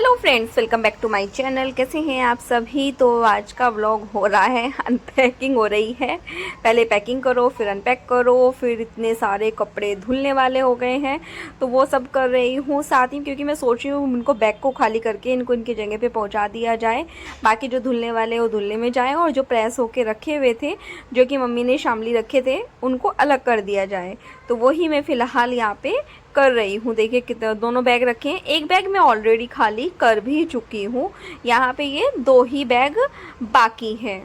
Hello friends, welcome back to my channel. कैसे हैं आप सभी। तो आज का व्लॉग हो रहा है, अनपैकिंग हो रही है। पहले पैकिंग करो, फिर अनपैक करो, फिर इतने सारे कपड़े धुलने वाले हो गए हैं तो वो सब कर रही हूँ साथ ही, क्योंकि मैं सोच रही हूँ उनको बैग को खाली करके इनको इनकी जगह पे पहुँचा दिया जाए। बाकी जो धुलने वाले वो धुलने में जाए और जो प्रेस होके रखे हुए थे, जो कि मम्मी ने शामली रखे थे, उनको अलग कर दिया जाए। तो वही मैं फ़िलहाल यहाँ पे कर रही हूँ। देखिए कितने दोनों बैग रखे हैं। एक बैग मैं ऑलरेडी खाली कर भी चुकी हूँ। यहाँ पे ये 2 ही बैग बाकी हैं।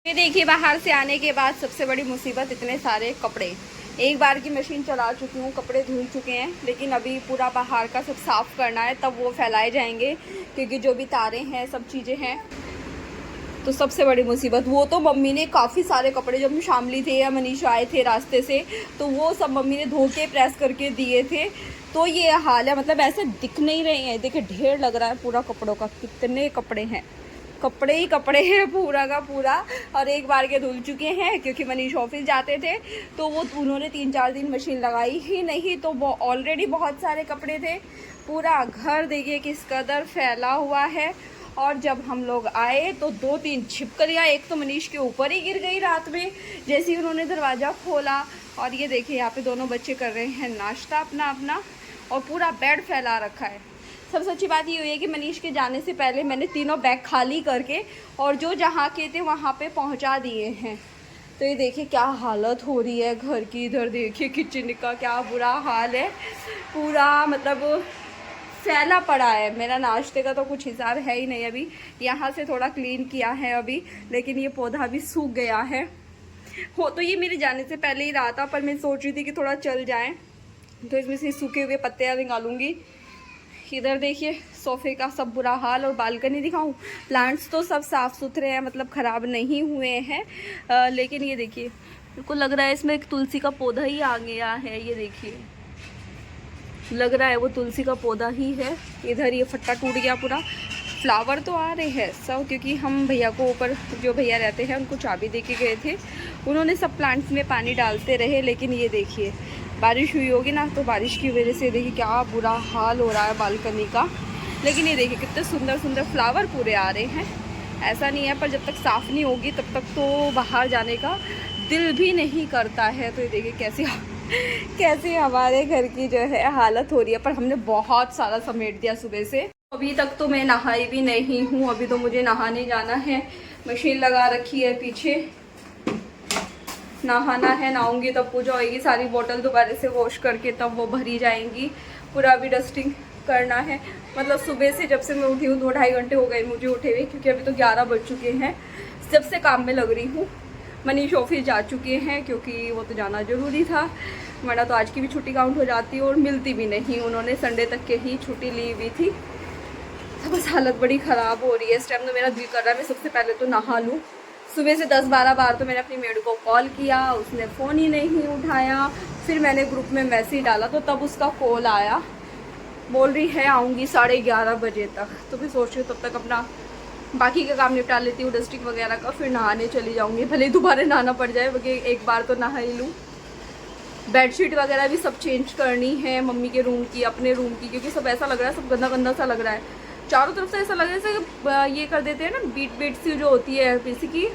ये देखिए, बाहर से आने के बाद सबसे बड़ी मुसीबत इतने सारे कपड़े। एक बार की मशीन चला चुकी हूँ, कपड़े धुल चुके हैं, लेकिन अभी पूरा बाहर का सब साफ़ करना है, तब वो फैलाए जाएंगे, क्योंकि जो भी तारें हैं, सब चीज़ें हैं। तो सबसे बड़ी मुसीबत वो तो मम्मी ने काफ़ी सारे कपड़े, जब हम शामली थे या मनीष आए थे रास्ते से, तो वो सब मम्मी ने धो के प्रेस करके दिए थे। तो ये हाल है, मतलब ऐसे दिख नहीं रहे हैं। देखिए ढेर लग रहा है पूरा कपड़ों का, कितने कपड़े हैं, कपड़े ही कपड़े हैं पूरा का पूरा। और एक बार के धुल चुके हैं, क्योंकि मनीष ऑफिस जाते थे तो वो उन्होंने 3-4 दिन मशीन लगाई ही नहीं, तो वो ऑलरेडी बहुत सारे कपड़े थे। पूरा घर देखिए किस कदर फैला हुआ है। और जब हम लोग आए तो 2-3 छिपकलियाँ, एक तो मनीष के ऊपर ही गिर गई रात में जैसे ही उन्होंने दरवाज़ा खोला। और ये देखिए यहाँ पे दोनों बच्चे कर रहे हैं नाश्ता अपना अपना, और पूरा बेड फैला रखा है। सबसे अच्छी बात ये हुई है कि मनीष के जाने से पहले मैंने तीनों बैग खाली करके और जो जहाँ के थे वहाँ पे पहुँचा दिए हैं। तो ये देखिए क्या हालत हो रही है घर की। इधर देखिए किचन का क्या बुरा हाल है, पूरा मतलब फैला पड़ा है। मेरा नाश्ते का तो कुछ हिसाब है ही नहीं। अभी यहाँ से थोड़ा क्लीन किया है अभी, लेकिन ये पौधा भी सूख गया है। हो तो ये मेरे जाने से पहले ही रहा था, पर मैं सोच रही थी कि थोड़ा चल जाए, तो इसमें से सूखे हुए पत्ते निकालूंगी। इधर देखिए सोफे का सब बुरा हाल। और बालकनी दिखाऊं, प्लांट्स तो सब साफ़ सुथरे हैं, मतलब ख़राब नहीं हुए हैं। लेकिन ये देखिए, मेरे को लग रहा है इसमें एक तुलसी का पौधा ही आ गया है। ये देखिए, लग रहा है वो तुलसी का पौधा ही है। इधर ये फट्टा टूट गया पूरा। फ्लावर तो आ रहे हैं सब, क्योंकि हम भैया को ऊपर, जो भैया रहते हैं उनको चाबी दे के गए थे, उन्होंने सब प्लांट्स में पानी डालते रहे। लेकिन ये देखिए बारिश हुई होगी ना, तो बारिश की वजह से देखिए क्या बुरा हाल हो रहा है बालकनी का। लेकिन ये देखिए कितने सुंदर सुंदर फ्लावर पूरे आ रहे हैं। ऐसा नहीं है, पर जब तक साफ़ नहीं होगी तब तक तो बाहर जाने का दिल भी नहीं करता है। तो ये देखिए कैसे हमारे घर की जो है हालत हो रही है। पर हमने बहुत सारा समेट दिया सुबह से। अभी तक तो मैं नहाई भी नहीं हूँ, अभी तो मुझे नहाने जाना है। मशीन लगा रखी है पीछे, नहाना है, नहाऊंगी तब पूजा होएगी। सारी बोतल दोबारा से वॉश करके तब वो भरी जाएंगी। पूरा अभी डस्टिंग करना है। मतलब सुबह से जब से मैं उठी हूँ 2-2.5 घंटे हो गए मुझे उठे हुए, क्योंकि अभी तो 11 बज चुके हैं। जब से काम में लग रही हूँ। मनीष ऑफिस जा चुके हैं, क्योंकि वो तो जाना ज़रूरी था, वरना तो आज की भी छुट्टी काउंट हो जाती और मिलती भी नहीं। उन्होंने संडे तक के ही छुट्टी ली हुई थी। तो बस हालत बड़ी ख़राब हो रही है इस टाइम। तो मेरा दिल कर रहा है मैं सबसे पहले तो नहा लूँ। सुबह से 10-12 बार तो मैंने अपनी मेड को कॉल किया, उसने फ़ोन ही नहीं उठाया। फिर मैंने ग्रुप में मैसेज डाला, तो तब उसका कॉल आया, बोल रही है आऊँगी 11:30 बजे तक। तो मैं सोच रही हूँ तब तक अपना बाकी का काम निपटा लेती हूँ, डस्टिंग वगैरह का, फिर नहाने चली जाऊँगी। भले ही दोबारा नहाना पड़ जाए, क्योंकि एक बार तो नहा ही लूँ। बेडशीट वगैरह भी सब चेंज करनी है, मम्मी के रूम की, अपने रूम की, क्योंकि सब ऐसा लग रहा है, सब गंदा गंदा सा लग रहा है चारों तरफ से। ऐसा लग रहा है जैसे ये कर देते हैं ना, बीट सी जो होती है, बेसिकली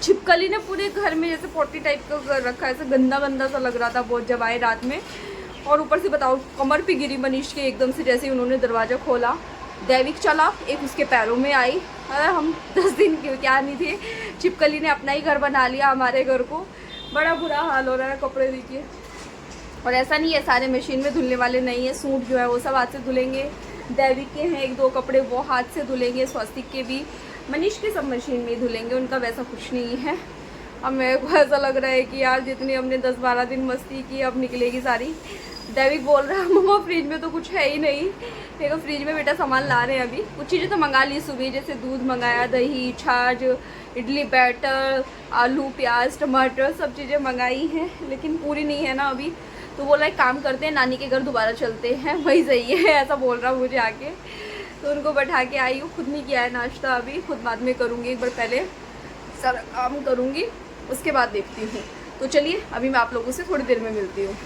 छिपकली ने पूरे घर में जैसे 40 टाइप का कर रखा है। ऐसा गंदा गंदा सा लग रहा था बहुत जब आए रात में। और ऊपर से बताओ कमर पे गिरी मनीष के एकदम से, जैसे ही उन्होंने दरवाज़ा खोला। दैविक चला, एक उसके पैरों में आई। अरे हम 10 दिन क्या नहीं थे, छिपकली ने अपना ही घर बना लिया हमारे घर को। बड़ा बुरा हाल हो रहा है। कपड़े देखिए, और ऐसा नहीं है सारे मशीन में धुलने वाले नहीं है। सूट जो है वो सब हाथ से धुलेंगे, दैविक के हैं 1-2 कपड़े वो हाथ से धुलेंगे, स्वस्तिक के भी, मनीष के सब मशीन में ही धुलेंगे, उनका वैसा कुछ नहीं है। अब मेरे को ऐसा लग रहा है कि यार जितनी हमने 10-12 दिन मस्ती की अब निकलेगी सारी। दैविक बोल रहा है मम्मा फ्रिज में तो कुछ है ही नहीं। देखो फ्रिज में बेटा सामान ला रहे हैं अभी। कुछ चीज़ें तो मंगा ली सुबह, जैसे दूध मंगाया, दही, छाछ, इडली बैटर, आलू, प्याज, टमाटर, सब चीज़ें मंगाई हैं, लेकिन पूरी नहीं है ना अभी। तो बोला एक काम करते हैं, नानी के घर दोबारा चलते हैं, वही सही है, ऐसा बोल रहा मुझे आके। तो उनको बैठा के आई हूँ। खुद नहीं किया है नाश्ता अभी, खुद बाद में करूँगी। एक बार पहले सारा काम करूँगी, उसके बाद देखती हूँ। तो चलिए अभी मैं आप लोगों से थोड़ी देर में मिलती हूँ।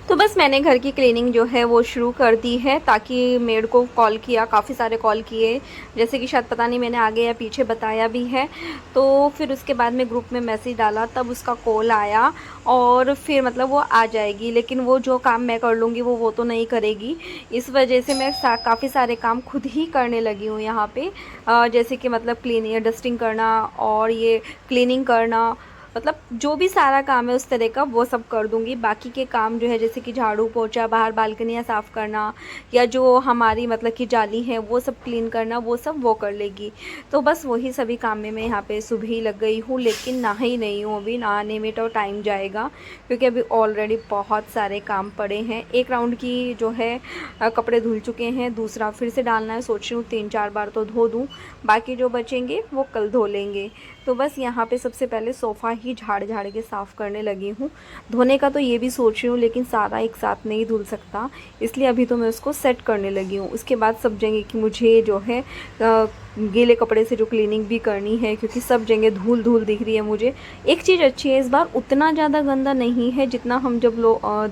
तो बस मैंने घर की क्लीनिंग जो है वो शुरू कर दी है, ताकि मेड को कॉल किया, काफ़ी सारे कॉल किए, जैसे कि शायद पता नहीं मैंने आगे या पीछे बताया भी है। तो फिर उसके बाद में ग्रुप में मैसेज डाला, तब उसका कॉल आया और फिर मतलब वो आ जाएगी, लेकिन वो जो काम मैं कर लूँगी वो तो नहीं करेगी। इस वजह से मैं काफ़ी सारे काम खुद ही करने लगी हूँ यहाँ पे, जैसे कि मतलब क्लीनिंग, डस्टिंग करना और ये क्लीनिंग करना, मतलब जो भी सारा काम है उस तरह का वो सब कर दूंगी। बाकी के काम जो है जैसे कि झाड़ू पोछा, बाहर बालकनियाँ साफ़ करना, या जो हमारी मतलब कि जाली है वो सब क्लीन करना, वो सब वो कर लेगी। तो बस वही सभी काम में मैं यहाँ पे सुबह ही लग गई हूँ, लेकिन नहाई नहीं हूँ अभी, नहाने में तो टाइम जाएगा, क्योंकि अभी ऑलरेडी बहुत सारे काम पड़े हैं। एक राउंड की जो है कपड़े धुल चुके हैं, दूसरा फिर से डालना है, सोच रही हूँ 3-4 बार तो धो दूँ, बाकी जो बचेंगे वो कल धो लेंगे। तो बस यहाँ पे सबसे पहले सोफ़ा ही झाड़ के साफ़ करने लगी हूँ। धोने का तो ये भी सोच रही हूँ, लेकिन सारा एक साथ नहीं धुल सकता, इसलिए अभी तो मैं उसको सेट करने लगी हूँ। उसके बाद सब जगह की मुझे जो है गीले कपड़े से जो क्लीनिंग भी करनी है, क्योंकि सब जगह धूल धूल दिख रही है मुझे। एक चीज़ अच्छी है, इस बार उतना ज़्यादा गंदा नहीं है जितना हम जब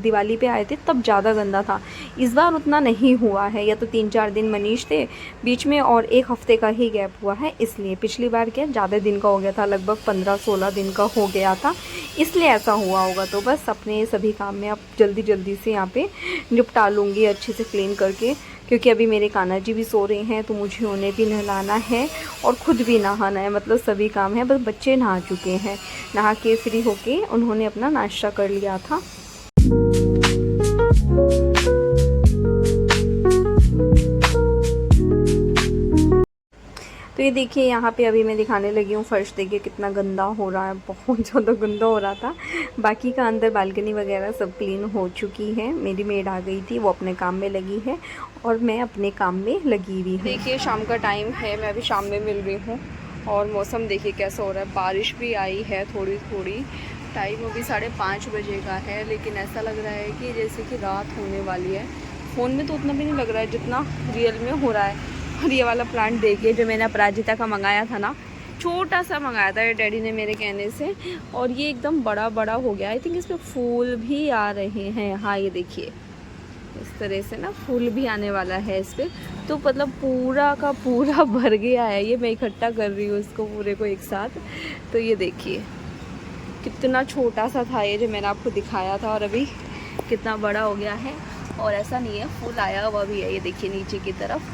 दिवाली पे आए थे तब ज़्यादा गंदा था। इस बार उतना नहीं हुआ है, या तो 3-4 दिन मनीष थे बीच में और 1 हफ्ते का ही गैप हुआ है, इसलिए। पिछली बार क्या ज़्यादा दिन का हो गया था, लगभग 15-16 दिन का हो गया था, इसलिए ऐसा हुआ होगा। तो बस अपने सभी काम में अब जल्दी से यहाँ पे निपटा लूँगी अच्छे से क्लीन करके, क्योंकि अभी मेरे कान्हा जी भी सो रहे हैं, तो मुझे उन्हें भी नहलाना है और ख़ुद भी नहाना है, मतलब सभी काम है। बस बच्चे नहा चुके हैं, नहा के फ्री होके उन्होंने अपना नाश्ता कर लिया था। तो ये देखिए यहाँ पे अभी मैं दिखाने लगी हूँ फर्श, देखिए कितना गंदा हो रहा है, बहुत ज़्यादा गंदा हो रहा था। बाकी का अंदर बालकनी वगैरह सब क्लीन हो चुकी है। मेरी मेड आ गई थी, वो अपने काम में लगी है और मैं अपने काम में लगी हुई हूँ। देखिए शाम का टाइम है, मैं अभी शाम में मिल रही हूँ और मौसम देखिए कैसा हो रहा है। बारिश भी आई है थोड़ी थोड़ी, टाइम अभी 5:30 बजे का है, लेकिन ऐसा लग रहा है कि जैसे कि रात होने वाली है। फ़ोन में तो उतना भी नहीं लग रहा है जितना रियल में हो रहा है। और ये वाला प्लांट देखिए जो मैंने अपराजिता का मंगाया था ना, छोटा सा मंगाया था डैडी ने मेरे कहने से, और ये एकदम बड़ा बड़ा हो गया। आई थिंक इस पर फूल भी आ रहे हैं। हाँ ये देखिए इस तरह से ना फूल भी आने वाला है इस पर, तो मतलब पूरा का पूरा भर गया है। ये मैं इकट्ठा कर रही हूँ इसको पूरे को एक साथ। तो ये देखिए कितना छोटा सा था ये जो मैंने आपको दिखाया था, और अभी कितना बड़ा हो गया है। और ऐसा नहीं है, फूल आया हुआ भी है, ये देखिए नीचे की तरफ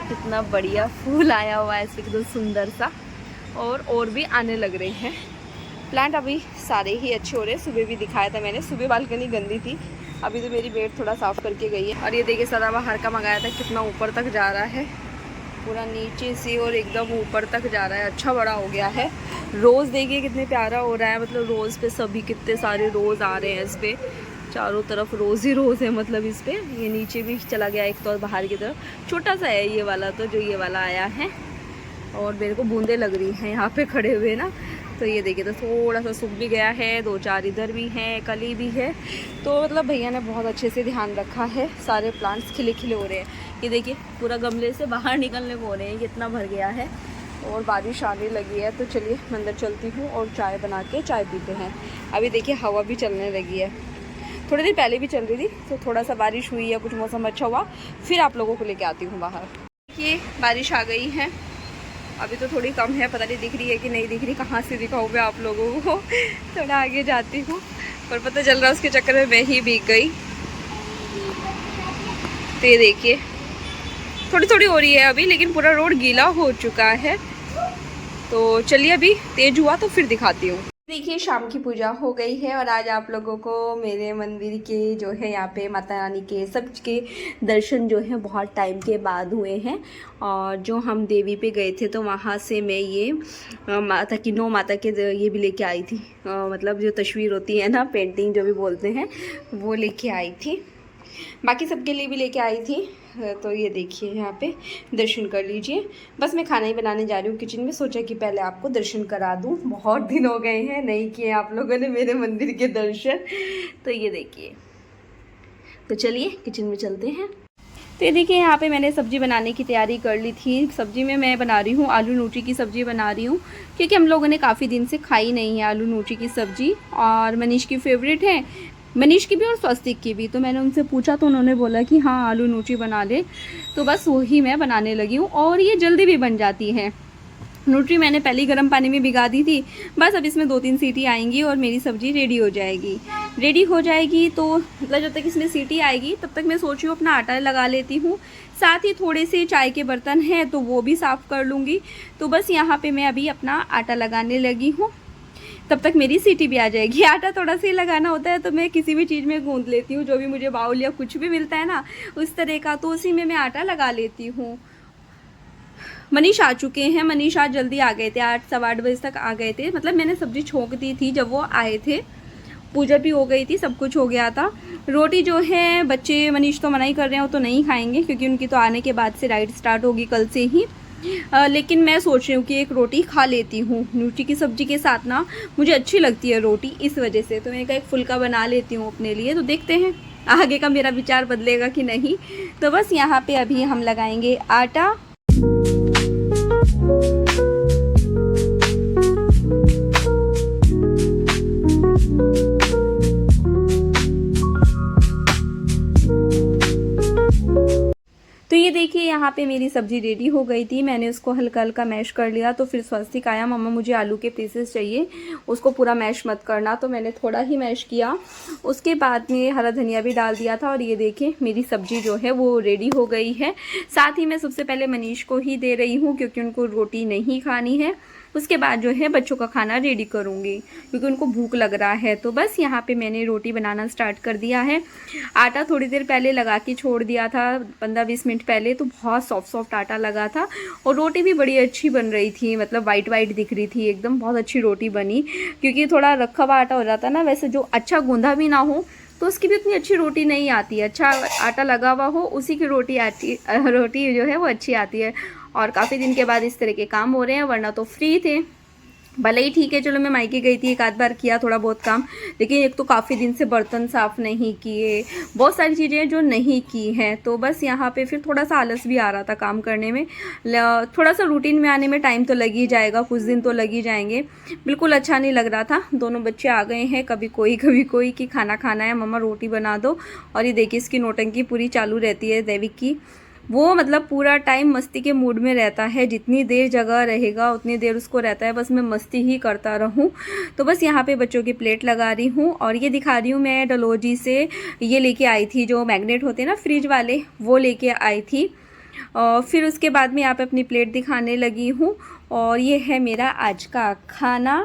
कितना बढ़िया फूल आया हुआ है इसमें, कितना सुंदर सा, और भी आने लग रहे हैं। प्लांट अभी सारे ही अच्छे हो रहे हैं। सुबह भी दिखाया था मैंने, सुबह बालकनी गंदी थी, अभी तो मेरी मेड थोड़ा साफ़ करके गई है। और ये देखिए सदाबहार का मंगाया था, कितना ऊपर तक जा रहा है, पूरा नीचे से और एकदम ऊपर तक जा रहा है, अच्छा बड़ा हो गया है। रोज़ देखिए कितने प्यारा हो रहा है, मतलब रोज़ पे सभी कितने सारे रोज़ आ रहे हैं इस पर, चारों तरफ रोज़ ही रोज़ है मतलब इस पर। ये नीचे भी चला गया एक तो, और बाहर की तरफ छोटा सा है ये वाला, तो जो ये वाला आया है, और मेरे को बूंदे लग रही हैं यहाँ पे खड़े हुए ना। तो ये देखिए तो थोड़ा सा सूख भी गया है, 2-4 इधर भी हैं, कली भी है। तो मतलब भैया ने बहुत अच्छे से ध्यान रखा है, सारे प्लांट्स खिले खिले हो रहे हैं। ये देखिए पूरा गमले से बाहर निकलने को हो रहे हैं, कितना भर गया है, और बारिश आने लगी है। तो चलिए मैं अंदर चलती हूँ और चाय बना के चाय पीते हैं। अभी देखिए हवा भी चलने लगी है, थोड़ी देर पहले भी चल रही थी, तो थोड़ा सा बारिश हुई है, कुछ मौसम अच्छा हुआ, फिर आप लोगों को लेके आती हूँ बाहर। देखिए बारिश आ गई है, अभी तो थोड़ी कम है, पता नहीं दिख रही है कि नहीं दिख रही, कहाँ से दिखाऊँ मैं आप लोगों को। थोड़ा आगे जाती हूँ, पर पता चल रहा है उसके चक्कर में मैं ही भीग गई। तो ये देखिए थोड़ी थोड़ी हो रही है अभी, लेकिन पूरा रोड गीला हो चुका है। तो चलिए अभी तेज हुआ तो फिर दिखाती हूँ। देखिए शाम की पूजा हो गई है, और आज आप लोगों को मेरे मंदिर के जो है यहाँ पे माता रानी के सब के दर्शन जो है बहुत टाइम के बाद हुए हैं। और जो हम देवी पे गए थे तो वहाँ से मैं ये माता की, 9 माता के ये भी लेके आई थी, मतलब जो तस्वीर होती है ना, पेंटिंग जो भी बोलते हैं, वो लेके आई थी। बाकी सबके लिए भी लेके आई थी। तो ये देखिए यहाँ पे दर्शन कर लीजिए। बस मैं खाना ही बनाने जा रही हूँ किचन में, सोचा कि पहले आपको दर्शन करा दूँ, बहुत दिन हो गए हैं नहीं किए आप लोगों ने मेरे मंदिर के दर्शन। तो ये देखिए, तो चलिए किचन में चलते हैं। तो ये देखिए यहाँ पे मैंने सब्ज़ी बनाने की तैयारी कर ली थी। सब्ज़ी में मैं बना रही हूँ आलू नूटी की सब्ज़ी बना रही हूँ, क्योंकि हम लोगों ने काफ़ी दिन से खाई नहीं है आलू नूटी की सब्ज़ी, और मनीष की फेवरेट है, मनीष की भी और स्वस्तिक की भी। तो मैंने उनसे पूछा तो उन्होंने बोला कि हाँ आलू नूची बना ले, तो बस वही मैं बनाने लगी हूँ और ये जल्दी भी बन जाती है। न्यूट्री मैंने पहले ही गर्म पानी में भिगा दी थी, बस अब इसमें 2-3 सीटी आएंगी और मेरी सब्ज़ी रेडी हो जाएगी। रेडी हो जाएगी तो मतलब जब तक इसमें सीटी आएगी तब तक मैं सोच रही हूँ अपना आटा लगा लेती हूँ। साथ ही थोड़े से चाय के बर्तन हैं तो वो भी साफ़ कर लूँगी। तो बस यहाँ पे मैं अभी अपना आटा लगाने लगी हूँ, तब तक मेरी सीटी भी आ जाएगी। आटा थोड़ा सा ही लगाना होता है तो मैं किसी भी चीज़ में गूँध लेती हूँ, जो भी मुझे बाउल या कुछ भी मिलता है ना उस तरह का, तो उसी में मैं आटा लगा लेती हूँ। मनीष आ चुके हैं। मनीष आज जल्दी आ गए थे, 8-8:15 बजे तक आ गए थे। मतलब मैंने सब्ज़ी छोंक दी थी जब वो आए थे, पूजा भी हो गई थी, सब कुछ हो गया था। रोटी जो है बच्चे मनीष तो मना ही कर रहे हैं, वो तो नहीं खाएंगे क्योंकि उनकी तो आने के बाद से राइड स्टार्ट होगी कल से ही। लेकिन मैं सोच रही हूँ कि एक रोटी खा लेती हूँ न्यूट्री की सब्ज़ी के साथ ना, मुझे अच्छी लगती है रोटी इस वजह से। तो मैं एक फुल्का बना लेती हूँ अपने लिए, तो देखते हैं आगे का मेरा विचार बदलेगा कि नहीं। तो बस यहाँ पे अभी हम लगाएंगे आटा। तो ये देखिए यहाँ पे मेरी सब्ज़ी रेडी हो गई थी। मैंने उसको हल्का हल्का मैश कर लिया। तो फिर स्वस्तिक आया, मम्मा मुझे आलू के पीसेस चाहिए, उसको पूरा मैश मत करना। तो मैंने थोड़ा ही मैश किया, उसके बाद में हरा धनिया भी डाल दिया था। और ये देखिए मेरी सब्ज़ी जो है वो रेडी हो गई है। साथ ही मैं सबसे पहले मनीष को ही दे रही हूँ क्योंकि उनको रोटी नहीं खानी है। उसके बाद जो है बच्चों का खाना रेडी करूँगी क्योंकि उनको भूख लग रहा है। तो बस यहाँ पे मैंने रोटी बनाना स्टार्ट कर दिया है। आटा थोड़ी देर पहले लगा के छोड़ दिया था, 15-20 मिनट पहले, तो बहुत सॉफ्ट आटा लगा था और रोटी भी बड़ी अच्छी बन रही थी। मतलब वाइट वाइट दिख रही थी एकदम, बहुत अच्छी रोटी बनी। क्योंकि थोड़ा रखा हुआ आटा हो जाता है ना, वैसे जो अच्छा गूंधा भी ना हो तो उसकी भी उतनी अच्छी रोटी नहीं आती है। अच्छा आटा लगा हुआ हो उसी की रोटी जो है वो अच्छी आती है। और काफ़ी दिन के बाद इस तरह के काम हो रहे हैं, वरना तो फ्री थे। भले ही ठीक है, चलो मैं मायके गई थी, एक आध बार किया थोड़ा बहुत काम, लेकिन एक तो काफ़ी दिन से बर्तन साफ़ नहीं किए, बहुत सारी चीज़ें जो नहीं की हैं। तो बस यहाँ पे फिर थोड़ा सा आलस भी आ रहा था काम करने में। थोड़ा सा रूटीन में आने में टाइम तो लग ही जाएगा, कुछ दिन तो लग ही जाएंगे। बिल्कुल अच्छा नहीं लग रहा था। दोनों बच्चे आ गए हैं, कभी कोई कि खाना खाना है, मम्मा रोटी बना दो। और ये देखिए इसकी नौटंकी पूरी चालू रहती है दैविक की। वो मतलब पूरा टाइम मस्ती के मूड में रहता है, जितनी देर जगह रहेगा उतनी देर उसको रहता है बस मैं मस्ती ही करता रहूं। तो बस यहाँ पे बच्चों की प्लेट लगा रही हूँ और ये दिखा रही हूँ मैं डलोजी से ये लेके आई थी, जो मैग्नेट होते हैं ना फ्रिज वाले, वो लेके आई थी। और फिर उसके बाद में यहाँ पे अपनी प्लेट दिखाने लगी हूँ और ये है मेरा आज का खाना।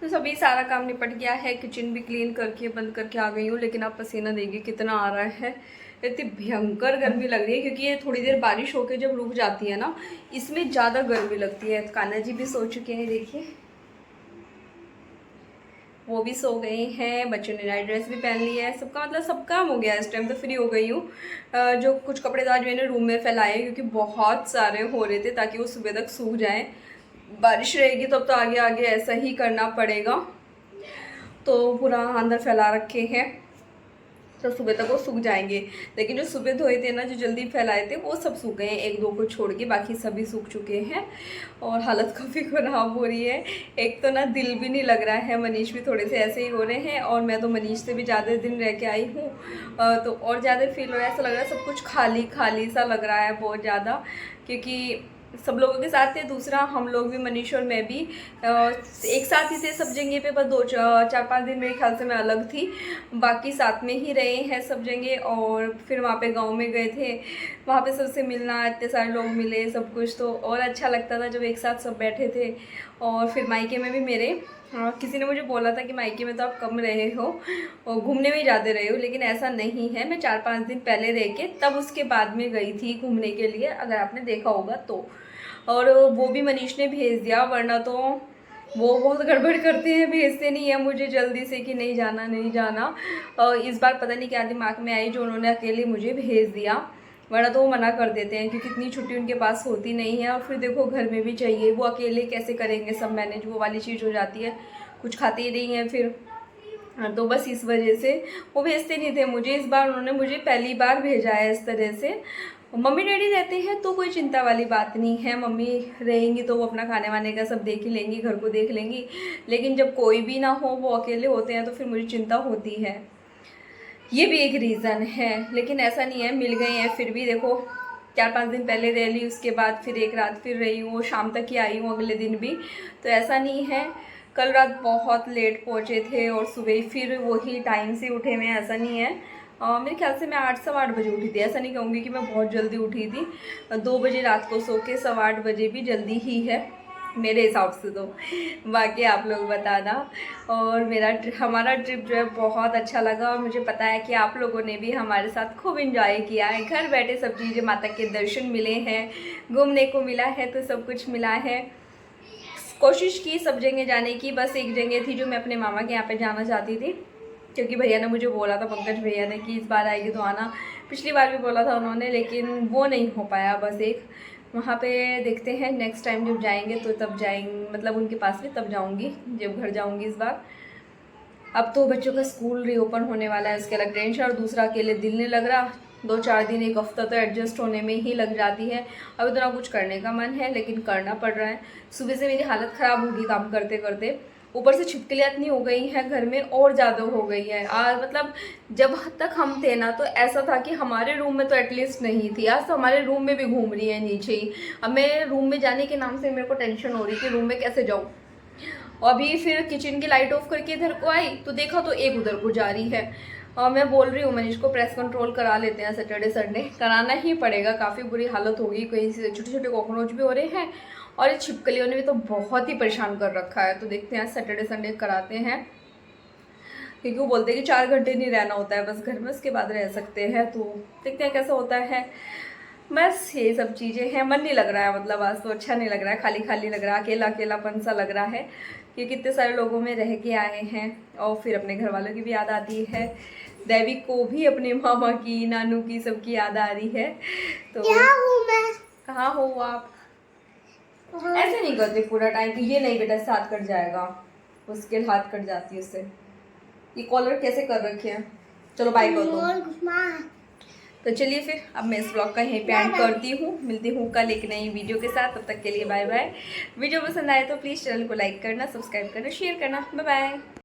तो सभी सारा काम निपट गया है, किचन भी क्लीन करके बंद करके आ गई हूँ। लेकिन आप पसीना देखिए कितना आ रहा है, इतनी भयंकर गर्मी लग रही है क्योंकि ये थोड़ी देर बारिश होकर जब रुक जाती है ना, इसमें ज़्यादा गर्मी लगती है। कान्हा जी भी सो चुके हैं, देखिए वो भी सो गए हैं, बच्चों ने नाइट ड्रेस भी पहन लिया है, सबका मतलब सब काम हो गया है। इस टाइम तो फ्री हो गई हूँ। जो कुछ कपड़े तो आज मैंने रूम में फैलाए क्योंकि बहुत सारे हो रहे थे, ताकि वो सुबह तक सूख जाएँ। बारिश रहेगी तब तो आगे आगे ऐसा ही करना पड़ेगा। तो पूरा अंदर फैला रखे हैं तो सुबह तक वो सूख जाएंगे। लेकिन जो सुबह धोए थे ना, जो जल्दी फैलाए थे, वो सब सूख गए हैं, 1-2 को छोड़ के, बाकी सभी सूख चुके हैं। और हालत काफ़ी ख़राब हो रही है। एक तो ना दिल भी नहीं लग रहा है, मनीष भी थोड़े से ऐसे ही हो रहे हैं और मैं तो मनीष से भी ज़्यादा दिन रह के आई हूँ, तो और ज़्यादा फील हो रहा है। ऐसा लग रहा है सब कुछ खाली खाली सा लग रहा है बहुत ज़्यादा, क्योंकि सब लोगों के साथ थे। दूसरा हम लोग भी, मनीष और मैं भी एक साथ ही थे सब जगह पे, बस 4-5 दिन मेरे ख्याल से मैं अलग थी, बाकी साथ में ही रहे हैं सब जगह। और फिर वहाँ पे गांव में गए थे, वहाँ पे सबसे मिलना, इतने सारे लोग मिले, सब कुछ तो और अच्छा लगता था जब एक साथ सब बैठे थे। और फिर मायके में भी मेरे किसी ने मुझे बोला था कि मायके में तो आप कम रहे हो और घूमने में ही जाते रहे हो, लेकिन ऐसा नहीं है। मैं 4-5 दिन पहले रह के तब उसके बाद में गई थी घूमने के लिए, अगर आपने देखा होगा तो। और वो भी मनीष ने भेज दिया, वरना तो वो बहुत गड़बड़ करते हैं, भेजते नहीं है मुझे जल्दी से कि नहीं जाना नहीं जाना। इस बार पता नहीं क्या दिमाग में आई जो उन्होंने अकेले मुझे भेज दिया, वरना तो वो मना कर देते हैं क्योंकि इतनी छुट्टी उनके पास होती नहीं है। और फिर देखो घर में भी चाहिए, वो अकेले कैसे करेंगे सब मैनेज, वो वाली चीज़ हो जाती है, कुछ खाते ही नहीं है फिर। हाँ, तो बस इस वजह से वो भेजते नहीं थे मुझे। इस बार उन्होंने मुझे पहली बार भेजा है इस तरह से। मम्मी डैडी रहते हैं तो कोई चिंता वाली बात नहीं है, मम्मी रहेंगी तो वो अपना खाने वाने का सब देख ही लेंगी, घर को देख लेंगी। लेकिन जब कोई भी ना हो, वो अकेले होते हैं, तो फिर मुझे चिंता होती है। ये भी एक रीज़न है। लेकिन ऐसा नहीं है, मिल गए हैं फिर भी। देखो 4-5 दिन पहले रह ली, उसके बाद फिर एक रात फिर रही हूँ, शाम तक ही आई हूँ अगले दिन भी। तो ऐसा नहीं है। कल रात बहुत लेट पहुँचे थे और सुबह फिर वही टाइम से उठे हुए, ऐसा नहीं है। मेरे ख्याल से मैं 8-8:15 बजे उठी थी। ऐसा नहीं कहूँगी कि मैं बहुत जल्दी उठी थी। 2 बजे रात को सो के 8:15 बजे भी जल्दी ही है मेरे हिसाब से तो। बाकी आप लोग बताना। और हमारा ट्रिप जो है बहुत अच्छा लगा, और मुझे पता है कि आप लोगों ने भी हमारे साथ खूब एंजॉय किया है। घर बैठे सब चीज़ें, माता के दर्शन मिले हैं, घूमने को मिला है, तो सब कुछ मिला है। कोशिश की सब जगह जाने की, बस एक जगह थी जो मैं अपने मामा के यहाँ पे जाना चाहती थी, क्योंकि भैया ने मुझे बोला था, पंकज भैया ने, कि इस बार आएगी तो आना। पिछली बार भी बोला था उन्होंने, लेकिन वो नहीं हो पाया। बस एक वहाँ पे देखते हैं नेक्स्ट टाइम जब जाएंगे तो तब जाएंगे, मतलब उनके पास भी तब जाऊँगी जब घर जाऊँगी इस बार। अब तो बच्चों का स्कूल रीओपन होने वाला है, उसके अलग टेंशन, और दूसरा अकेले दिल नहीं लग रहा। 2-4 दिन, एक हफ्ता तो एडजस्ट होने में ही लग जाती है। अब इतना कुछ करने का मन है लेकिन करना पड़ रहा है। सुबह से मेरी हालत ख़राब होगी काम करते करते, ऊपर से छिपकलियाँ इतनी हो गई हैं घर में, और ज़्यादा हो गई है आज। मतलब जब तक हम थे ना, तो ऐसा था कि हमारे रूम में तो एटलीस्ट नहीं थी, आज तो हमारे रूम में भी घूम रही है नीचे ही। अब मैं रूम में जाने के नाम से मेरे को टेंशन हो रही कि रूम में कैसे जाऊँ। और अभी फिर किचन की लाइट ऑफ करके इधर को आई तो देखा तो एक उधर को जा रही है। और मैं बोल रही हूँ मनीष को प्रेस कंट्रोल करा लेते हैं, सैटरडे संडे कराना ही पड़ेगा, काफ़ी बुरी हालत होगी। कहीं से छोटे छोटे कॉकरोच भी हो रहे हैं, और ये छिपकलियों ने भी तो बहुत ही परेशान कर रखा है। तो देखते हैं सैटरडे संडे कराते हैं, क्योंकि वो बोलते हैं कि 4 घंटे नहीं रहना होता है बस घर में, उसके बाद रह सकते हैं। तो देखते हैं कैसा होता है। बस ये सब चीज़ें हैं। मन नहीं लग रहा है, मतलब आज तो अच्छा नहीं लग रहा है, खाली खाली लग रहा है, अकेला अकेलापन सा लग रहा है, क्योंकि इतने सारे लोगों में रह के आए हैं। और फिर अपने घर वालों की भी याद आती है, देवी को भी अपने मामा की, नानू की, सबकी याद आ रही है। तो कहाँ हो आप? ऐसे नहीं करते पूरा टाइम कि ये नहीं बेटा, इससे हाथ कट जाएगा, उसके हाथ कट जाती है उससे। ये कॉलर कैसे कर रखे हैं? चलो बाय कर दो। तो चलिए फिर अब मैं इस ब्लॉग का यहीं पे एंड करती हूँ। मिलती हूँ कल एक नई वीडियो के साथ, तब तक के लिए बाय बाय। वीडियो पसंद आए तो प्लीज़ चैनल को लाइक करना, सब्सक्राइब करना, शेयर करना। Bye bye.